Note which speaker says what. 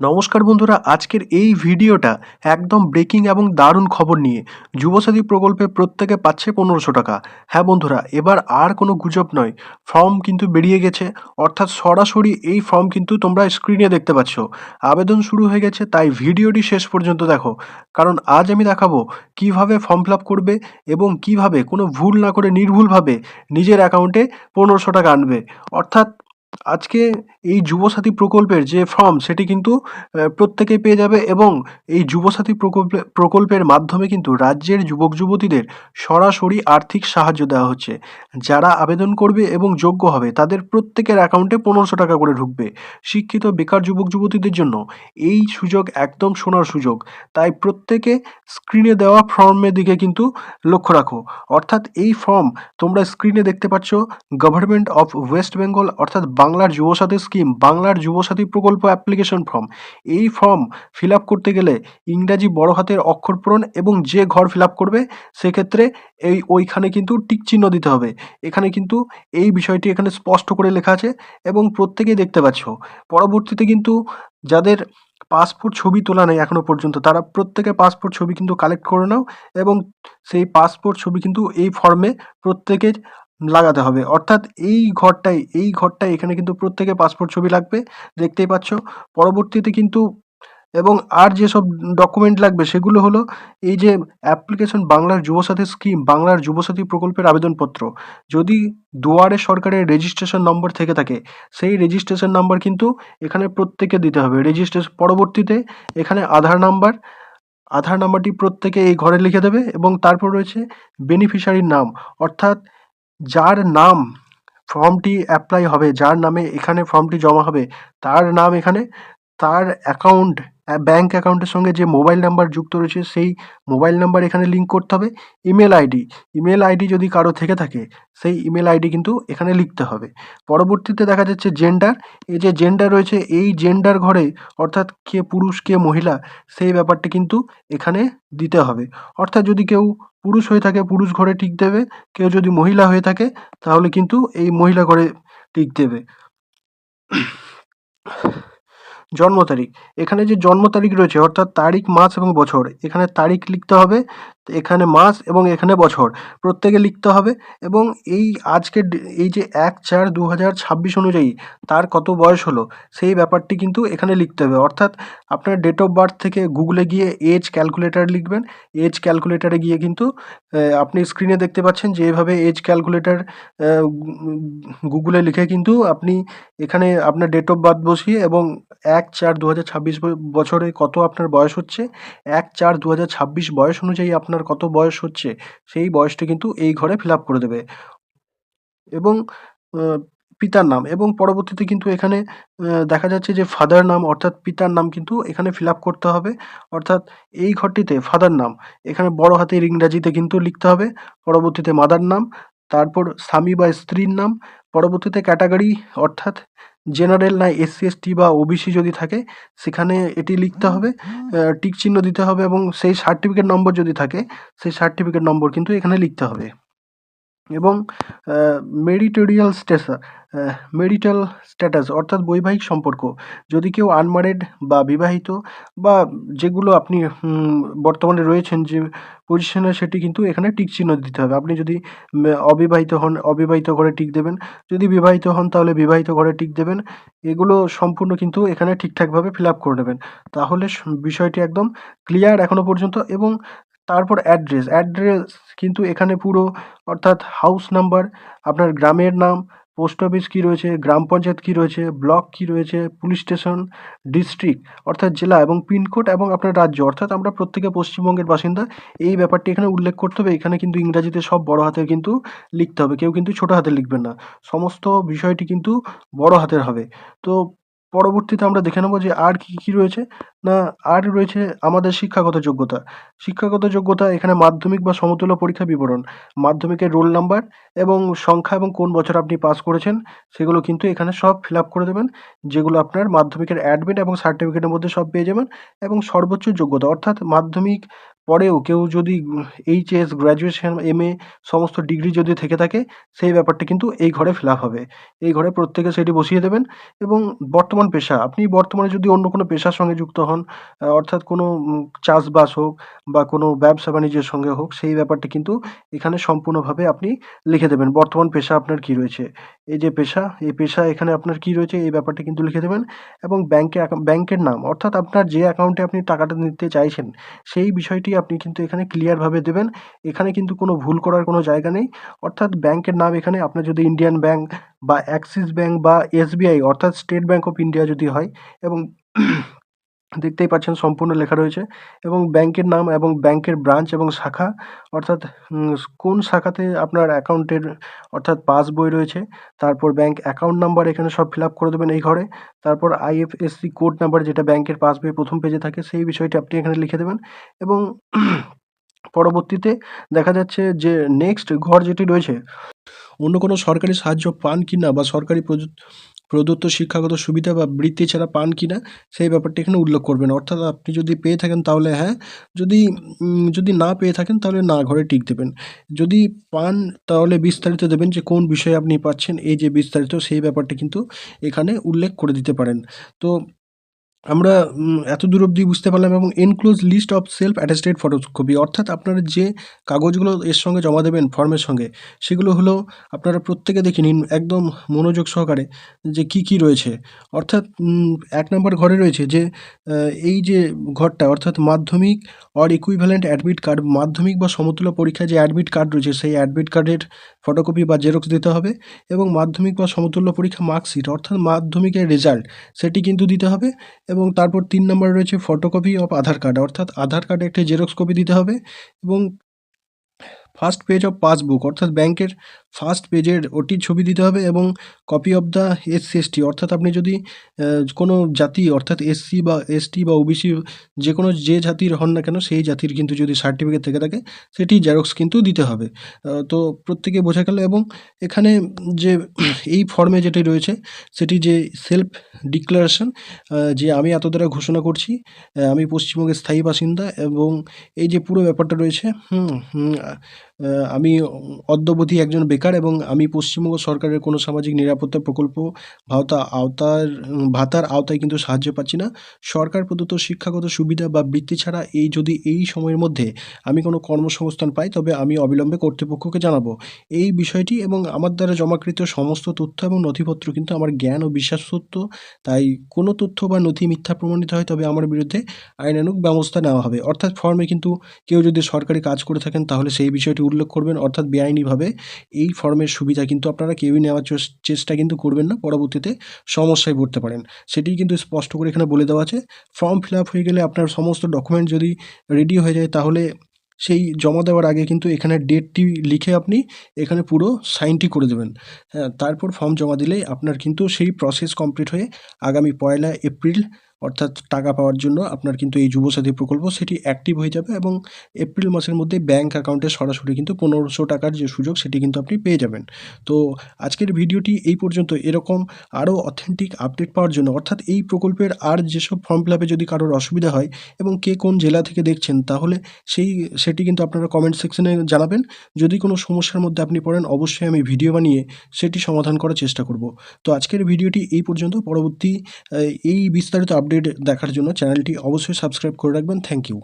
Speaker 1: নমস্কার বন্ধুরা, আজকের এই ভিডিওটা একদম ব্রেকিং এবং দারুণ খবর নিয়ে। যুবসাথী প্রকল্পে প্রত্যেকে পাচ্ছে 1500 টাকা। হ্যাঁ বন্ধুরা, এবার আর কোনো গুজব নয়, ফর্ম কিন্তু বেরিয়ে গেছে। অর্থাৎ সরাসরি এই ফর্ম কিন্তু তোমরা স্ক্রিনে দেখতে পাচ্ছ। আবেদন শুরু হয়ে গেছে, তাই ভিডিওটি শেষ পর্যন্ত দেখো, কারণ আজ আমি দেখাবো কিভাবে ফর্ম ফিল আপ করবে এবং কিভাবে কোনো ভুল না করে নির্ভুলভাবে নিজের অ্যাকাউন্টে 1500 টাকা আনবে। অর্থাৎ আজকে এই যুবসাথী প্রকল্পের যে ফর্ম সেটি কিন্তু প্রত্যেকেই পেয়ে যাবে, এবং এই যুবসাথী প্রকল্পের মাধ্যমে কিন্তু রাজ্যের যুবক যুবতীদের সরাসরি আর্থিক সাহায্য দেওয়া হচ্ছে। যারা আবেদন করবে এবং যোগ্য হবে তাদের প্রত্যেকের অ্যাকাউন্টে 1500 টাকা করে ঢুকবে। শিক্ষিত বেকার যুবক যুবতীদের জন্য এই সুযোগ একদম সোনার সুযোগ। তাই প্রত্যেকে স্ক্রিনে দেওয়া ফর্মের দিকে কিন্তু লক্ষ্য রাখো। অর্থাৎ এই ফর্ম তোমরা স্ক্রিনে দেখতে পাচ্ছ, গভর্নমেন্ট অফ ওয়েস্ট বেঙ্গল, অর্থাৎ বাংলার যুবসাথী স্কিম, বাংলার যুবসাথী প্রকল্প অ্যাপ্লিকেশন ফর্ম। এই ফর্ম ফিল আপ করতে গেলে ইংরাজি বড় হাতের অক্ষর পূরণ এবং যে ঘর ফিল আপ করবে সেক্ষেত্রে ওইখানে কিন্তু টিক চিহ্ন দিতে হবে। এখানে কিন্তু এই বিষয়টি এখানে স্পষ্ট করে লেখা আছে এবং প্রত্যেকেই দেখতে পাচ্ছ। পরবর্তীতে কিন্তু যাদের পাসপোর্ট ছবি তোলা নেই এখনো পর্যন্ত, তারা প্রত্যেকে পাসপোর্ট ছবি কিন্তু কালেক্ট করে নাও, এবং সেই পাসপোর্ট ছবি কিন্তু এই ফর্মে প্রত্যেকের লাগাতে হবে। অর্থাৎ এই ঘরটায় এখানে কিন্তু প্রত্যেকে পাসপোর্ট ছবি লাগবে, দেখতেই পাচ্ছ। পরবর্তীতে কিন্তু এবং আর যেসব ডকুমেন্ট লাগবে সেগুলো হলো এই যে অ্যাপ্লিকেশন বাংলার যুবসাথী স্কিম, বাংলার যুবসাথী প্রকল্পের আবেদনপত্র। যদি দুয়ারে সরকারের রেজিস্ট্রেশন নম্বর থেকে থাকে, সেই রেজিস্ট্রেশন নাম্বার কিন্তু এখানে প্রত্যেকে দিতে হবে। পরবর্তীতে এখানে আধার নাম্বারটি প্রত্যেকে এই ঘরে লিখে দেবে, এবং তারপর রয়েছে বেনিফিশিয়ারির নাম। অর্থাৎ যার নাম ফর্মটি অ্যাপ্লাই হবে, যার নামে এখানে ফর্মটি জমা হবে, তার নাম এখানে, তার অ্যাকাউন্ট, ব্যাঙ্ক অ্যাকাউন্টের সঙ্গে যে মোবাইল নাম্বার যুক্ত রয়েছে সেই মোবাইল নাম্বার এখানে লিঙ্ক করতে হবে। ইমেল আইডি যদি কারো থেকে থাকে সেই ইমেল আইডি কিন্তু এখানে লিখতে হবে। পরবর্তীতে দেখা যাচ্ছে জেন্ডার। এই যে জেন্ডার রয়েছে, এই জেন্ডার ঘরে অর্থাৎ কে পুরুষ কে মহিলা সেই ব্যাপারটি কিন্তু এখানে দিতে হবে। অর্থাৎ যদি কেউ পুরুষ হয়ে থাকে পুরুষ ঘরে টিক দেবে, কেউ যদি মহিলা হয়ে থাকে তাহলে কিন্তু এই মহিলা ঘরে টিক দেবে। জন্ম তারিখ, এখানে যে জন্ম তারিখ রয়েছে অর্থাৎ তারিখ, মাস এবং বছর, এখানে তারিখ লিখতে হবে, এখানে মাস এবং এখানে বছর প্রত্যেকে লিখতে হবে। এবং এই আজকের এই যে 1/4/2026 অনুযায়ী তার কত বয়স হলো সেই ব্যাপারটি কিন্তু এখানে লিখতে হবে। অর্থাৎ আপনার ডেট অফ বার্থ থেকে গুগলে গিয়ে এজ ক্যালকুলেটার লিখবেন। এজ ক্যালকুলেটারে গিয়ে কিন্তু আপনি স্ক্রিনে দেখতে পাচ্ছেন যে এভাবে এজ ক্যালকুলেটার গুগলে লিখে কিন্তু আপনি এখানে আপনার ডেট অফ বার্থ বসিয়ে এবং 1/4/2026 বছরে কত আপনার বয়স হচ্ছে, 1/4/2026 বয়স অনুযায়ী আপনার কত বয়স হচ্ছে সেই বয়সটি কিন্তু এই ঘরে ফিল আপ করে দেবে। এবং পিতার নাম, এবং পরবর্তীতে কিন্তু এখানে দেখা যাচ্ছে যে ফাদার নাম অর্থাৎ পিতার নাম কিন্তু এখানে ফিল আপ করতে হবে। অর্থাৎ এই ঘরটিতে ফাদার নাম এখানে বড় হাতের ইংরাজিতে কিন্তু লিখতে হবে। পরবর্তীতে মাদার নাম, তারপর স্বামী বা স্ত্রীর নাম, পরবর্তীতে ক্যাটাগরি অর্থাৎ জেনারেল না এসসি এসটি বা ওবিসি যদি থাকে সেখানে এটি লিখতে হবে, টিক চিহ্ন দিতে হবে, এবং সেই সার্টিফিকেট নম্বর যদি থাকে সেই সার্টিফিকেট নম্বর কিন্তু এখানে লিখতে হবে। এবং মেরিটোরিয়াল মেরিটাল স্ট্যাটাস অর্থাৎ বৈবাহিক সম্পর্ক, যদি কেউ আনম্যারিড বা বিবাহিত বা যেগুলো আপনি বর্তমানে রয়েছেন যে পজিশনে সেটি কিন্তু এখানে টিক চিহ্ন দিতে হবে। আপনি যদি অবিবাহিত হন অবিবাহিত ঘরে টিক দেবেন, যদি বিবাহিত হন তাহলে বিবাহিত ঘরে টিক দেবেন। এগুলো সম্পূর্ণ কিন্তু এখানে ঠিকঠাকভাবে ফিল আপ করে নেবেন, তাহলে বিষয়টি একদম ক্লিয়ার এখনো পর্যন্ত। এবং তারপর অ্যাড্রেস কিন্তু এখানে পুরো, অর্থাৎ হাউস নাম্বার, আপনার গ্রামের নাম, পোস্ট অফিস কী রয়েছে, গ্রাম পঞ্চায়েত কী রয়েছে, ব্লক কী রয়েছে, পুলিশ স্টেশন, ডিস্ট্রিক্ট অর্থাৎ জেলা, এবং পিনকোড এবং আপনার রাজ্য, অর্থাৎ আমরা প্রত্যেকে পশ্চিমবঙ্গের বাসিন্দা, এই ব্যাপারটি এখানে উল্লেখ করতে হবে। এখানে কিন্তু ইংরাজিতে সব বড় হাতের কিন্তু লিখতে হবে, কেউ কিন্তু ছোটো হাতে লিখবেন না, সমস্ত বিষয়টি কিন্তু বড় হাতের হবে। তো পরবর্তীতে আমরা দেখে নেব যে আর কী কী রয়েছে। না আর রয়েছে আমাদের শিক্ষাগত যোগ্যতা। শিক্ষাগত যোগ্যতা এখানে মাধ্যমিক বা সমতুল্য পরীক্ষা বিবরণ, মাধ্যমিকের রোল নাম্বার এবং সংখ্যা এবং কোন বছর আপনি পাস করেছেন সেগুলো কিন্তু এখানে সব ফিল আপ করে দেবেন। যেগুলো আপনার মাধ্যমিকের অ্যাডমিট এবং সার্টিফিকেটের মধ্যে সব পেয়ে যাবেন। এবং সর্বোচ্চ যোগ্যতা অর্থাৎ মাধ্যমিক পরেও কেউ যদি এইচএস, গ্র্যাজুয়েশন, এমএ সমস্ত ডিগ্রি যদি থেকে থাকে সেই ব্যাপারটি কিন্তু এই ঘরে ফিল আপ হবে। এই ঘরে প্রত্যেকে সেটি বসিয়ে দেবেন। এবং বর্তমান পেশা, আপনি বর্তমানে যদি অন্য কোনো পেশার সঙ্গে যুক্ত হন, অর্থাৎ কোনো চাষবাস হোক বা কোনো ব্যবসা-বাণিজ্যের সঙ্গে হোক, সেই ব্যাপারটি কিন্তু এখানে সম্পূর্ণভাবে আপনি লিখে দেবেন। বর্তমান পেশা আপনার কী রয়েছে? এই যে পেশা, এই পেশা এখানে আপনার কী রয়েছে এই ব্যাপারটি কিন্তু লিখে দেবেন। এবং ব্যাংকের নাম অর্থাৎ আপনার যে অ্যাকাউন্টে আপনি টাকাটা নিতে চাইছেন, সেই বিষয়টি আপনি কিন্তু এখানে ক্লিয়ারভাবে দেবেন। এখানে কিন্তু কোনো ভুল করার কোনো জায়গা নেই। অর্থাৎ ব্যাংকের নাম এখানে আপনার যদি ইন্ডিয়ান ব্যাংক বা অ্যাক্সিস ব্যাংক বা এসবিআই অর্থাৎ স্টেট ব্যাংক অফ ইন্ডিয়া যদি হয়, এবং দেখতেই পাচ্ছেন সম্পূর্ণ লেখা রয়েছে। এবং ব্যাংকের নাম এবং ব্যাংকের ব্রাঞ্চ এবং শাখা, অর্থাৎ কোন শাখাতে আপনার অ্যাকাউন্টের অর্থাৎ পাসবই রয়েছে, তারপর ব্যাংক অ্যাকাউন্ট নাম্বার এখানে সব ফিল আপ করে দেবেন এই ঘরে। তারপর আইএফএসসি কোড নাম্বার যেটা ব্যাংকের পাসবইয়ের প্রথম পেজে থাকে সেই বিষয়টি আপনি এখানে লিখে দেবেন। এবং পরবর্তীতে দেখা যাচ্ছে যে নেক্সট ঘর যেটি রয়েছে, অন্য কোনো সরকারি সাহায্য পান কিনা বা সরকারি প্রদত্ত শিক্ষাগত সুবিধা বা বৃত্তি ছাড়া পান কিনা সেই ব্যাপারটি এখানে উল্লেখ করবেন। অর্থাৎ আপনি যদি পেয়ে থাকেন তাহলে হ্যাঁ, যদি না পেয়ে থাকেন তাহলে না ঘরে টিক দেবেন। যদি পান তাহলে বিস্তারিত দেবেন যে কোন বিষয়ে আপনি পাচ্ছেন, এই যে বিস্তারিত সেই ব্যাপারটি কিন্তু এখানে উল্লেখ করে দিতে পারেন। তো আমরা এতদূর অবধি বুঝতে পারলাম। এবং enclose list of self attested photocopy, অর্থাৎ আপনারা যে কাগজগুলো এর সঙ্গে জমা দেবেন ফর্মের সঙ্গে, সেগুলো হলো আপনারা প্রত্যেকে দেখে নিন একদম মনোযোগ সহকারে যে কী রয়েছে। অর্থাৎ ১ নম্বর ঘরে রয়েছে যে এই যে ঘরটা অর্থাৎ মাধ্যমিক অর ইকুইভ্যালেন্ট অ্যাডমিট কার্ড, মাধ্যমিক বা সমতুল্য পরীক্ষায় যে অ্যাডমিট কার্ড রয়েছে সেই অ্যাডমিট কার্ডের ফটোকপি বা জেরক্স দিতে হবে। এবং মাধ্যমিক বা সমতুল্য পরীক্ষা মার্কশিট অর্থাৎ মাধ্যমিকের রেজাল্ট সেটি কিন্তু দিতে হবে। এবং তারপর ৩ নম্বরে রয়েছে ফটোকপি অফ আধার কার্ড, অর্থাৎ আধার কার্ডের একটি জেরক্স কপি দিতে হবে। এবং ফার্স্ট পেজ অফ পাসবুক অর্থাৎ ব্যাংকের ফার্স্ট পেজের ওটির ছবি দিতে হবে। এবং কপি অফ দ্য এসসি/এসটি, অর্থাৎ আপনি যদি কোনো জাতি অর্থাৎ এসসি বা এসটি বা ওবিসি যে কোনো যে জাতির হন না কেন সেই জাতির কিন্তু যদি সার্টিফিকেট থেকে থাকে সেটি জেরক্স কিন্তু দিতে হবে। তো প্রত্যেকে বোঝা গেল। এবং এখানে যে এই ফর্মে যেটি রয়েছে সেটি যে সেলফ ডিক্লারেশন, যে আমি এত দ্বারা ঘোষণা করছি আমি পশ্চিমবঙ্গের স্থায়ী বাসিন্দা, এবং এই যে পুরো ব্যাপারটা রয়েছে আমি অদ্যাবধি একজন বেকার এবং আমি পশ্চিমবঙ্গ সরকারের কোনো সামাজিক নিরাপত্তা প্রকল্প ভাতার আওতায় কিন্তু সাহায্য পাচ্ছি না। সরকার প্রদত্ত শিক্ষাগত সুবিধা বা বৃত্তি ছাড়া যদি এই সময়ের মধ্যে আমি কোনো কর্মসংস্থান পাই তবে আমি অবিলম্বে কর্তৃপক্ষকে জানাবো এই বিষয়টি। এবং আমার দ্বারা জমাকৃত সমস্ত তথ্য এবং নথিপত্র কিন্তু আমার জ্ঞান ও বিশ্বাসযোগ্য, তাই কোনো তথ্য বা নথি মিথ্যা প্রমাণিত হয় তবে আমার বিরুদ্ধে আইনানুগ ব্যবস্থা নেওয়া হবে। অর্থাৎ ফর্মে কিন্তু কেউ যদি সরকারি কাজ করে থাকেন তাহলে সেই বিষয়টি উল্লেখ করবেন। অর্থাৎ বেআইনিভাবে এই ফর্মের সুবিধা কিন্তু আপনারা কেউই নেওয়ার চেষ্টা কিন্তু করবেন না, পরবর্তীতে সমস্যায় পড়তে পারেন। সেটিই কিন্তু স্পষ্ট করে এখানে বলে দেওয়া আছে। ফর্ম ফিল আপ হয়ে গেলে আপনার সমস্ত ডকুমেন্ট যদি রেডি হয়ে যায় তাহলে সেই জমা দেওয়ার আগে কিন্তু এখানে ডেটটি লিখে আপনি এখানে পুরো সাইনটি করে দেবেন। হ্যাঁ, তারপর ফর্ম জমা দিলেই আপনার কিন্তু সেই প্রসেস কমপ্লিট হয়ে আগামী 1লা এপ্রিল অর্থাৎ টাকা পাওয়ার জন্য আপনার কিন্তু এই যুবসাথী প্রকল্প সেটি অ্যাক্টিভ হয়ে যাবে। এবং এপ্রিল মাসের মধ্যে ব্যাঙ্ক অ্যাকাউন্টে সরাসরি কিন্তু ১৫০০ টাকার যে সুযোগ সেটি কিন্তু আপনি পেয়ে যাবেন। তো আজকের ভিডিওটি এই পর্যন্ত। এরকম আরও অথেন্টিক আপডেট পাওয়ার জন্য অর্থাৎ এই প্রকল্পের আর যেসব ফর্ম ফিল আপে যদি কারোর অসুবিধা হয় এবং কে কোন জেলা থেকে দেখছেন তাহলে সেটি কিন্তু আপনারা কমেন্ট সেকশনে জানাবেন। যদি কোনো সমস্যার মধ্যে আপনি পড়েন অবশ্যই আমি ভিডিও বানিয়ে সেটি সমাধান করার চেষ্টা করব। তো আজকের ভিডিওটি এই পর্যন্ত। পরবর্তী এই বিস্তারিত আপডেট দেখার জন্য চ্যানেলটি অবশ্যই সাবস্ক্রাইব করে রাখবেন। Thank you.